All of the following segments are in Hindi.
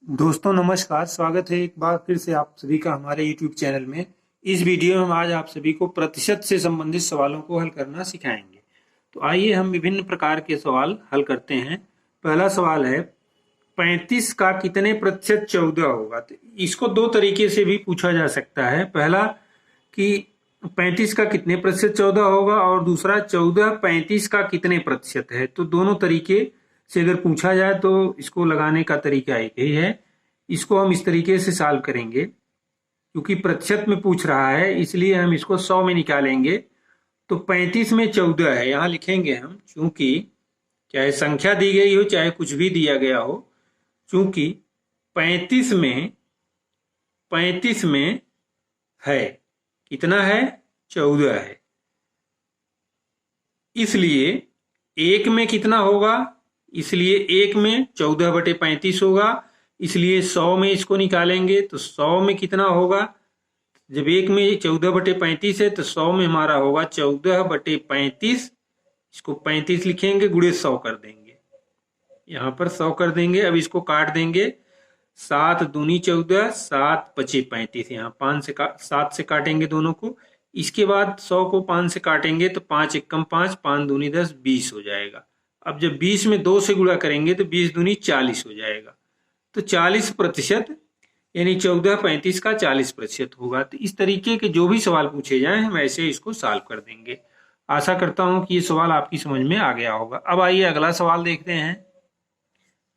दोस्तों नमस्कार। स्वागत है एक बार फिर से आप सभी का हमारे YouTube चैनल में। इस वीडियो में हम आज आप सभी को प्रतिशत से संबंधित सवालों को हल करना सिखाएंगे। तो आइए हम विभिन्न प्रकार के सवाल हल करते हैं। पहला सवाल है 35 का कितने प्रतिशत 14 होगा। तो इसको दो तरीके से भी पूछा जा सकता है। पहला कि 35 का कितने प्रतिशत 14 होगा, और दूसरा 14 35 का कितने प्रतिशत है। तो दोनों तरीके से अगर पूछा जाए तो इसको लगाने का तरीका एक ही है। इसको हम इस तरीके से सॉल्व करेंगे, क्योंकि प्रतिशत में पूछ रहा है इसलिए हम इसको 100 में निकालेंगे। तो 35 में 14 है, यहाँ लिखेंगे हम, चूंकि चाहे संख्या दी गई हो चाहे कुछ भी दिया गया हो, चूंकि 35 में है, कितना है, 14 है, इसलिए एक में कितना होगा, इसलिए एक में 14/35 होगा। इसलिए 100 में इसको निकालेंगे तो 100 में कितना होगा, जब एक में 14/35 है तो 100 में हमारा होगा 14/35। इसको 35 लिखेंगे, गुणे 100 कर देंगे, यहाँ पर 100 कर देंगे। अब इसको काट देंगे, 7 दूनी 14, 7 पचे 35, यहाँ 7 से काटेंगे दोनों को। इसके बाद 100 को 5 से काटेंगे तो 5 एकम 5, 5 दूनी 10, 20 हो जाएगा। अब जब 20 में 2 से गुणा करेंगे तो 20 दूनी 40 हो जाएगा। तो 40%, यानी 14/35 का 40% होगा। तो इस तरीके के जो भी सवाल पूछे जाएं हम ऐसे इसको सॉल्व कर देंगे। आशा करता हूं कि ये सवाल आपकी समझ में आ गया होगा। अब आइए अगला सवाल देखते हैं।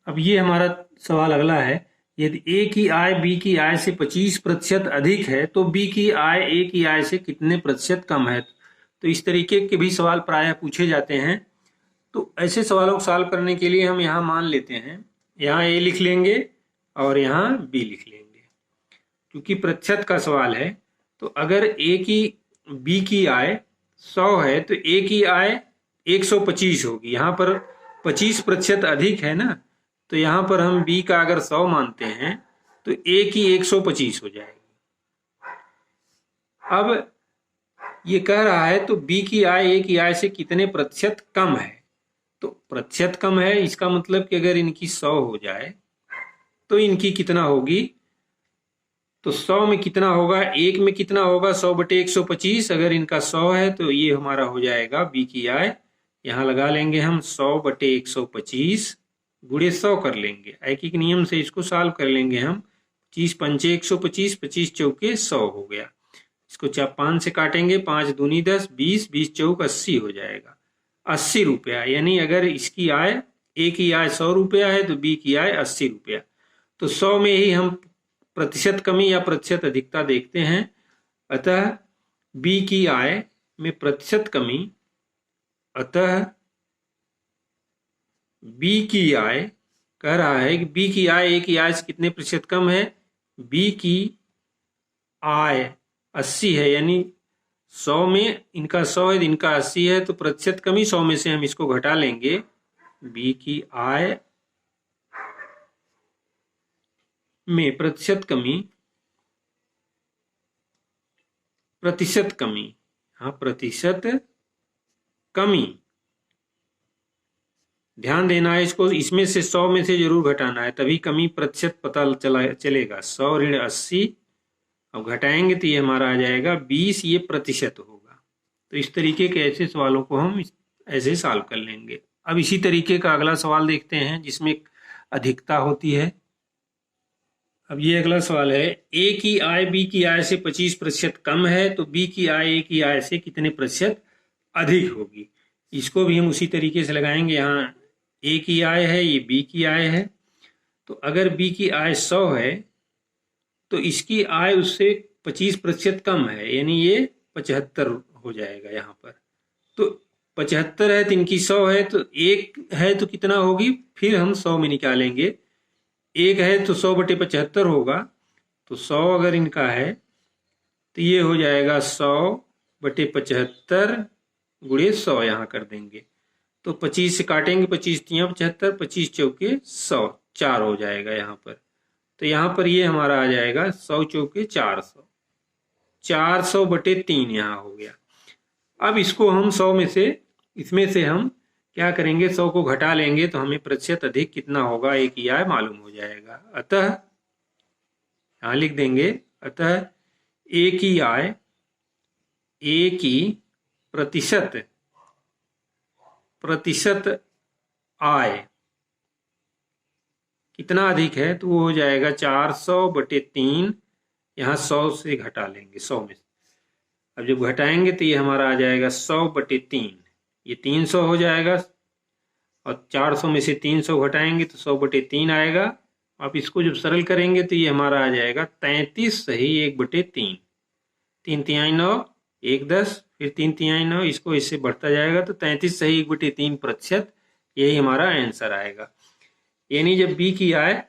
अब ये हमारा सवाल अगला है, यदि ए की आय बी की आय से 25% अधिक है तो बी की आय ए की आय से कितने प्रतिशत कम है। तो इस तरीके के भी सवाल प्रायः पूछे जाते हैं। तो ऐसे सवालों को सॉल्व करने के लिए हम यहाँ मान लेते हैं, यहाँ ए लिख लेंगे और यहाँ बी लिख लेंगे। क्योंकि प्रतिशत का सवाल है तो अगर ए की बी की आय 100 है तो ए की आय 125 होगी। यहाँ पर 25% अधिक है ना, तो यहाँ पर हम बी का अगर 100 मानते हैं तो ए की 125 हो जाएगी। अब ये कह रहा है तो बी की आय ए की आय से कितने प्रतिशत कम है। तो प्रतिशत कम है, इसका मतलब कि अगर इनकी 100 हो जाए तो इनकी कितना होगी। तो 100 में कितना होगा, एक में कितना होगा, 100/125। अगर इनका 100 है तो ये हमारा हो जाएगा बी की आय, यहाँ लगा लेंगे हम 100/125 गुणे 100 कर लेंगे। ऐकिक नियम से इसको सॉल्व कर लेंगे हम। 25 पंचे 125, 25 चौके 100 हो गया। इसको 5 से काटेंगे, 5 दूनी 10, 20, 20 चौक 80 हो जाएगा। 80 रुपया, यानी अगर इसकी आय ए की आय 100 रुपया है तो बी की आय 80 रुपया। तो 100 में ही हम प्रतिशत कमी या प्रतिशत अधिकता देखते हैं। अतः बी की आय में प्रतिशत कमी, अतः बी की आय कह रहा है कि बी की आय ए की आय से कितने प्रतिशत कम है। बी की आय 80 है, यानी 100 में इनका 100 है, इनका 80 है, तो प्रतिशत कमी 100 में से हम इसको घटा लेंगे। बी की आय में प्रतिशत कमी, हाँ प्रतिशत कमी, ध्यान देना है इसको, इसमें से 100 में से जरूर घटाना है, तभी कमी प्रतिशत पता चलेगा। 100 ऋण 80, अब घटाएंगे तो ये हमारा आ जाएगा 20, ये प्रतिशत होगा। तो इस तरीके के ऐसे सवालों को हम ऐसे सॉल्व कर लेंगे। अब इसी तरीके का अगला सवाल देखते हैं जिसमें अधिकता होती है। अब ये अगला सवाल है, ए की आय बी की आय से 25% कम है तो बी की आय ए की आय से कितने प्रतिशत अधिक होगी। इसको भी हम उसी तरीके से लगाएंगे। यहाँ ए की आय है, ये बी की आय है। तो अगर बी की आय 100 है तो इसकी आय उससे 25% कम है, यानी ये 75 हो जाएगा यहाँ पर। तो 75 है तो इनकी 100 है, तो एक है तो कितना होगी, फिर हम 100 में निकालेंगे। एक है तो 100/75 होगा, तो 100 अगर इनका है तो ये हो जाएगा 100/75 गुणे 100, यहाँ कर देंगे। तो 25 से काटेंगे, 25 तियां 75, 25 चौके 100, 4 हो जाएगा यहाँ पर। तो यहाँ पर ये हमारा आ जाएगा 100 चौके 400, 400/3 यहाँ हो गया। अब इसको हम 100 में से, इसमें से हम क्या करेंगे, 100 को घटा लेंगे तो हमें प्रतिशत अधिक कितना होगा ए की आय मालूम हो जाएगा। अतः यहां लिख देंगे, अतः ए की आय, ए की प्रतिशत आय कितना अधिक है, तो वो हो जाएगा 400/3। यहाँ 100 से घटा लेंगे, 100 में। अब जब घटाएंगे तो ये हमारा आ जाएगा 100/3, ये 300 हो जाएगा। और 400 में से 300 घटाएंगे तो 100/3 आएगा। आप इसको जब सरल करेंगे तो ये हमारा आ जाएगा 33 सही 1/3। 3 तिहाई 9, 1 10, फिर 3 तिहाई 9, इसको इससे बढ़ता जाएगा तो 33 सही 1/3%। यही हमारा आंसर आएगा। यानी जब बी की आय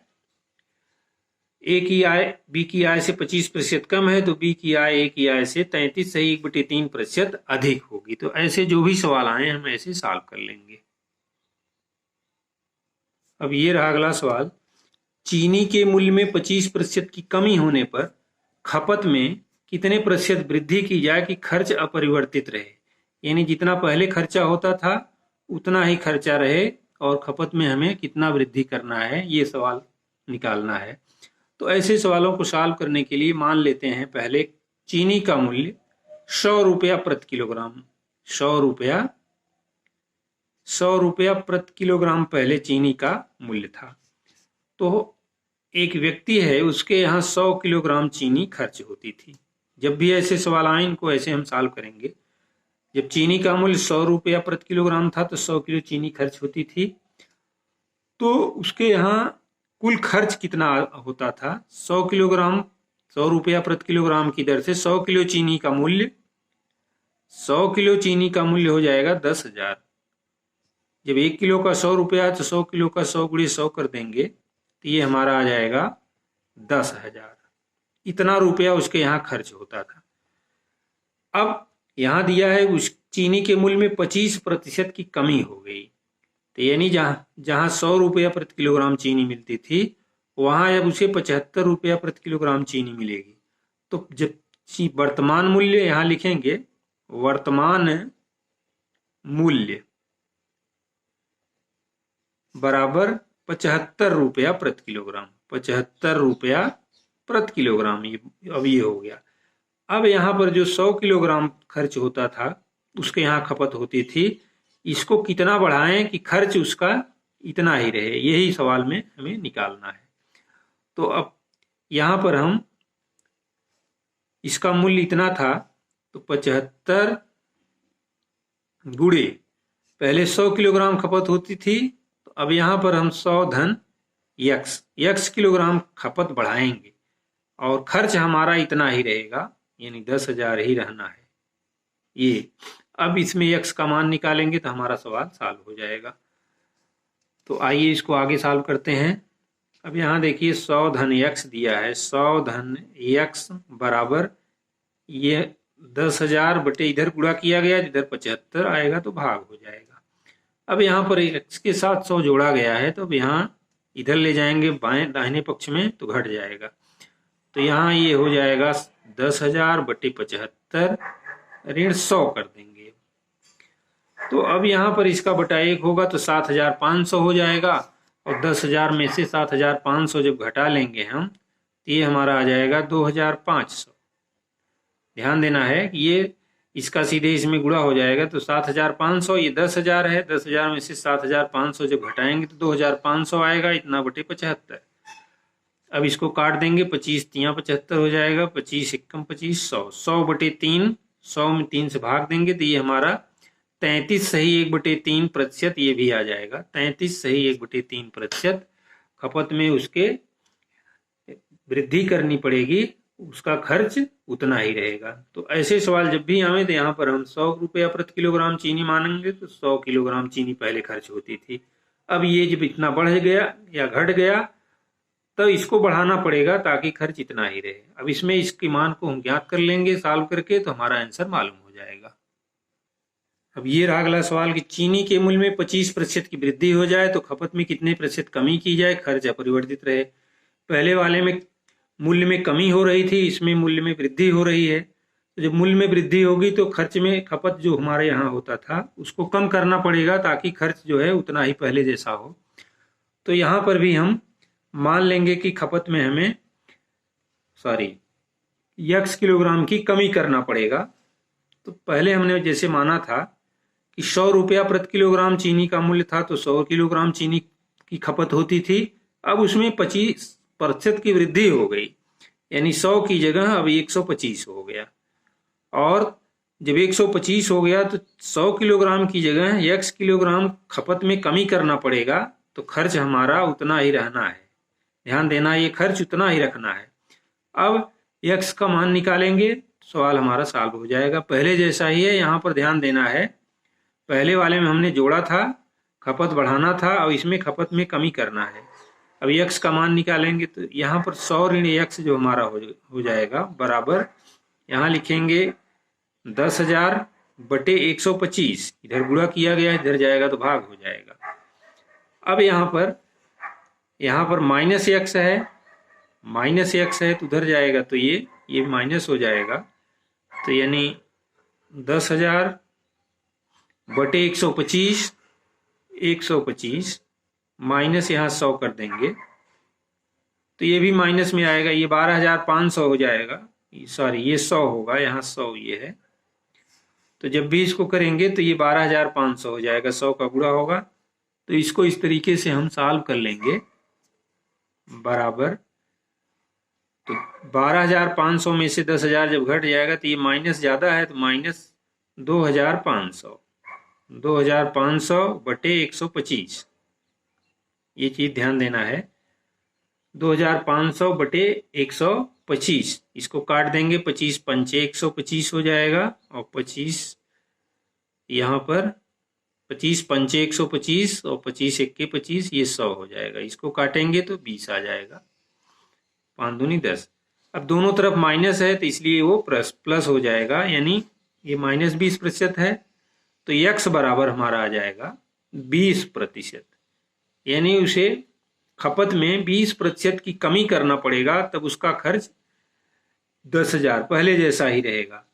ए की आय बी की आय से 25% कम है तो बी की आय ए की आय से 33 सही 1/3% अधिक होगी। तो ऐसे जो भी सवाल आए हम ऐसे सॉल्व कर लेंगे। अब ये रहा अगला सवाल, चीनी के मूल्य में 25% की कमी होने पर खपत में कितने प्रतिशत वृद्धि की जाए कि खर्च अपरिवर्तित रहे। यानी जितना पहले खर्चा होता था उतना ही खर्चा रहे और खपत में हमें कितना वृद्धि करना है, ये सवाल निकालना है। तो ऐसे सवालों को सॉल्व करने के लिए मान लेते हैं पहले चीनी का मूल्य 100 रुपया प्रति किलोग्राम, 100 रुपया प्रति किलोग्राम पहले चीनी का मूल्य था। तो एक व्यक्ति है, उसके यहाँ 100 किलोग्राम चीनी खर्च होती थी। जब भी ऐसे सवाल आए इनको ऐसे हम सॉल्व करेंगे। जब चीनी का मूल्य 100 रुपया प्रति किलोग्राम था तो 100 किलो चीनी खर्च होती थी। तो उसके यहाँ कुल खर्च कितना होता था, 100 किलोग्राम, 100 रुपया प्रति किलोग्राम की दर से 100 किलो चीनी का मूल्य, 100 किलो चीनी का मूल्य हो जाएगा 10,000। जब 1 किलो का 100 रुपया तो 100 किलो का 100 × 100 कर देंगे तो ये हमारा आ जाएगा 10,000। इतना रुपया उसके यहाँ खर्च होता था। अब यहाँ दिया है उस चीनी के मूल्य में 25% की कमी हो गई। तो यानी जहाँ 100 रुपया प्रति किलोग्राम चीनी मिलती थी वहाँ अब उसे 75 रुपया प्रति किलोग्राम चीनी मिलेगी। तो जब वर्तमान मूल्य यहाँ लिखेंगे, वर्तमान मूल्य बराबर 75 रुपया प्रति किलोग्राम, 75 रुपया प्रति किलोग्राम, अब ये हो गया। अब यहाँ पर जो 100 किलोग्राम खर्च होता था उसके यहाँ खपत होती थी, इसको कितना बढ़ाएं कि खर्च उसका इतना ही रहे, यही सवाल में हमें निकालना है। तो अब यहाँ पर हम इसका मूल्य इतना था तो 75 गुणे पहले 100 किलोग्राम खपत होती थी, तो अब यहाँ पर हम 100 धन x किलोग्राम खपत बढ़ाएंगे और खर्च हमारा इतना ही रहेगा, यानी 10,000 ही रहना है। ये अब इसमें x का मान निकालेंगे तो हमारा सवाल सॉल्व हो जाएगा। तो आइए इसको आगे सॉल्व करते हैं। अब यहाँ देखिए 100 धन x दिया है, 100 धन x बराबर ये 10,000 बटे इधर गुणा किया गया, इधर 75 आएगा तो भाग हो जाएगा। अब यहाँ पर x के साथ 100 जोड़ा गया है तो अब यहाँ इधर ले जाएंगे बाएं दाहिने पक्ष में तो घट जाएगा। तो यहाँ ये हो जाएगा 10,000 बटे 75 ऋण 100 कर देंगे। तो अब यहाँ पर इसका बटा 1 होगा तो 7,500 हो जाएगा और 10,000 में से 7,500 जब घटा लेंगे हम तो ये हमारा आ जाएगा 2,500। ध्यान देना है कि ये इसका सीधे इसमें गुणा हो जाएगा तो 7,500, ये 10,000 है, 10,000 में से 7,500 जब घटाएंगे तो 2,500 आएगा, इतना बटे 75। अब इसको काट देंगे, 25 तियां 75 हो जाएगा, 25 एकम 25, 100, 100/3, 100 में 3 से भाग देंगे तो ये हमारा 33 सही 1/3% ये भी आ जाएगा। 33 सही 1/3% खपत में उसके वृद्धि करनी पड़ेगी, उसका खर्च उतना ही रहेगा। तो ऐसे सवाल जब भी आवे तो यहाँ पर हम 100 रुपया प्रति किलोग्राम चीनी मानेंगे तो 100 किलोग्राम चीनी पहले खर्च होती थी। अब ये जब इतना बढ़ गया या घट गया तो इसको बढ़ाना पड़ेगा ताकि खर्च इतना ही रहे। अब इसमें इसके मान को हम ज्ञात कर लेंगे सॉल्व करके तो हमारा आंसर मालूम हो जाएगा। अब ये रहा अगला सवाल कि चीनी के मूल्य में 25% की वृद्धि हो जाए तो खपत में कितने प्रतिशत कमी की जाए, खर्च अपरिवर्तित रहे। पहले वाले में मूल्य में कमी हो रही थी, इसमें मूल्य में वृद्धि हो रही है। तो जब मूल्य में वृद्धि होगी तो खर्च में खपत जो हमारे यहाँ होता था उसको कम करना पड़ेगा ताकि खर्च जो है उतना ही पहले जैसा हो। तो यहाँ पर भी हम मान लेंगे कि खपत में हमें x किलोग्राम की कमी करना पड़ेगा। तो पहले हमने जैसे माना था कि 100 रुपया प्रति किलोग्राम चीनी का मूल्य था, तो 100 किलोग्राम चीनी की खपत होती थी। अब उसमें 25% की वृद्धि हो गई, यानी 100 की जगह अब 125 हो गया। और जब 125 हो गया तो 100 किलोग्राम की जगह x किलोग्राम खपत में कमी करना पड़ेगा, तो खर्च हमारा उतना ही रहना है। ध्यान देना, ये खर्च उतना ही रखना है। अब x का मान निकालेंगे, सवाल हमारा सॉल्व हो जाएगा। पहले जैसा ही है, यहाँ पर ध्यान देना है। पहले वाले में हमने जोड़ा था, खपत बढ़ाना था, और इसमें खपत में कमी करना है। अब x का मान निकालेंगे तो यहाँ पर 100 ऋण x जो हमारा हो जाएगा बराबर, यहाँ लिखेंगे 10,000 बटे 125। इधर गुणा किया गया, इधर जाएगा तो भाग हो जाएगा। अब यहाँ पर माइनस x है, तो उधर जाएगा तो ये माइनस हो जाएगा। तो यानी 10,000 बटे 125 माइनस यहाँ 100 कर देंगे तो ये भी माइनस में आएगा, ये 12,500 हो जाएगा। ये 100 होगा, यहाँ 100 ये है। तो जब भी इसको करेंगे तो ये 12,500 हो जाएगा, 100 का गुणा होगा। तो इसको इस तरीके से हम सॉल्व कर लेंगे बराबर। तो 12,500 में से 10,000 जब घट जाएगा तो ये माइनस ज्यादा है, तो माइनस 2,500 बटे 125। ये चीज ध्यान देना है, 2,500 बटे 125। इसको काट देंगे, 25 पंचे 125 हो जाएगा, और 25 यहाँ पर 25 पंचे 125 और 25 एक्के 25, ये 100 हो जाएगा। इसको काटेंगे तो 20 आ जाएगा, 5 दूनी 10। अब दोनों तरफ माइनस है तो इसलिए वो प्लस हो जाएगा, यानी ये माइनस 20% है। तो x बराबर हमारा आ जाएगा 20%, यानी उसे खपत में 20% की कमी करना पड़ेगा, तब उसका खर्च 10,000 पहले जैसा ही रहेगा।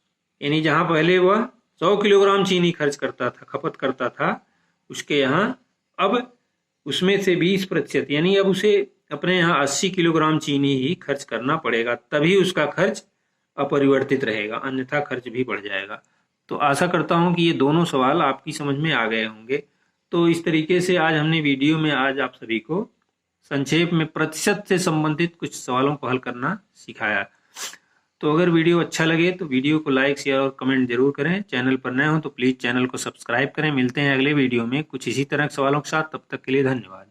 यानी जहां पहले वह 100 किलोग्राम चीनी खर्च करता था, खपत करता था, उसके यहाँ अब उसमें से 20%, यानी अब उसे अपने यहाँ 80 किलोग्राम चीनी ही खर्च करना पड़ेगा, तभी उसका खर्च अपरिवर्तित रहेगा, अन्यथा खर्च भी बढ़ जाएगा। तो आशा करता हूं कि ये दोनों सवाल आपकी समझ में आ गए होंगे। तो इस तरीके से आज हमने वीडियो में आज आप सभी को संक्षेप में प्रतिशत से संबंधित कुछ सवालों को हल करना सिखाया। तो अगर वीडियो अच्छा लगे तो वीडियो को लाइक, शेयर और कमेंट जरूर करें। चैनल पर नए हो तो प्लीज़ चैनल को सब्सक्राइब करें। मिलते हैं अगले वीडियो में कुछ इसी तरह के सवालों के साथ, तब तक के लिए धन्यवाद।